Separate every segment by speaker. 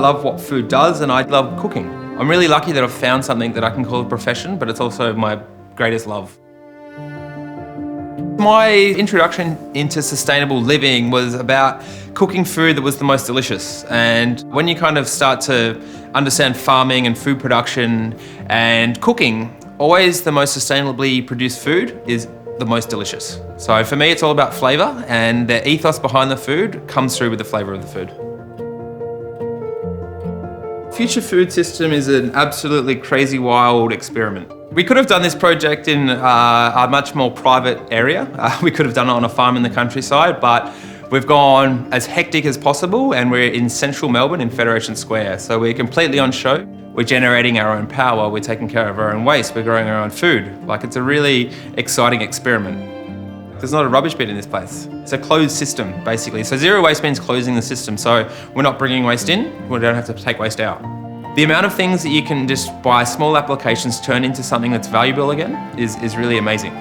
Speaker 1: love what food does and I love cooking. I'm really lucky that I've found something that I can call a profession, but it's also my greatest love. My introduction into sustainable living was about cooking food that was the most delicious. And when you kind of start to understand farming and food production and cooking, always the most sustainably produced food is the most delicious. So for me, it's all about flavor, and the ethos behind the food comes through with the flavor of the food. Future Food System is an absolutely crazy, wild experiment. We could have done this project in a much more private area. We could have done it on a farm in the countryside, but we've gone as hectic as possible, and we're in central Melbourne in Federation Square. So we're completely on show. We're generating our own power, we're taking care of our own waste, we're growing our own food. Like, it's a really exciting experiment. There's not a rubbish bin in this place. It's a closed system, basically. So zero waste means closing the system. So we're not bringing waste in, we don't have to take waste out. The amount of things that you can just, by small applications, turn into something that's valuable again is really amazing.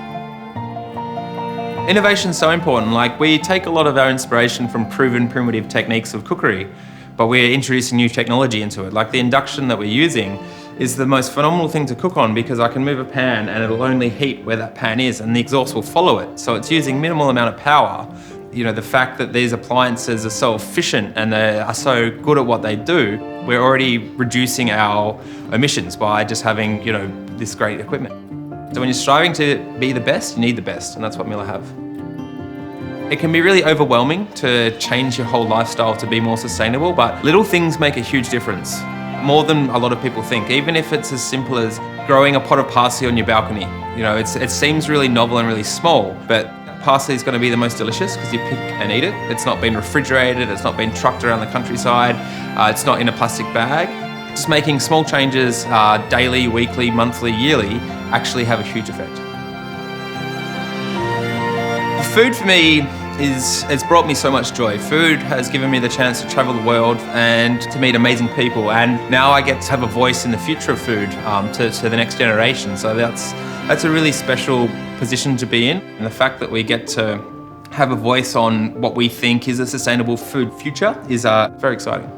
Speaker 1: Innovation's so important. Like, we take a lot of our inspiration from proven primitive techniques of cookery, but we're introducing new technology into it. Like, the induction that we're using is the most phenomenal thing to cook on, because I can move a pan and it'll only heat where that pan is, and the exhaust will follow it. So it's using minimal amount of power. You know, the fact that these appliances are so efficient and they are so good at what they do, we're already reducing our emissions by just having, you know, this great equipment. So when you're striving to be the best, you need the best, and that's what Miele have. It can be really overwhelming to change your whole lifestyle to be more sustainable, but little things make a huge difference, more than a lot of people think. Even if it's as simple as growing a pot of parsley on your balcony. You know, it seems really novel and really small, but parsley is going to be the most delicious because you pick and eat it. It's not been refrigerated, it's not been trucked around the countryside, it's not in a plastic bag. Just making small changes daily, weekly, monthly, yearly actually have a huge effect. Food for me it's brought me so much joy. Food has given me the chance to travel the world and to meet amazing people, and now I get to have a voice in the future of food to the next generation. So that's a really special position to be in, and the fact that we get to have a voice on what we think is a sustainable food future is very exciting.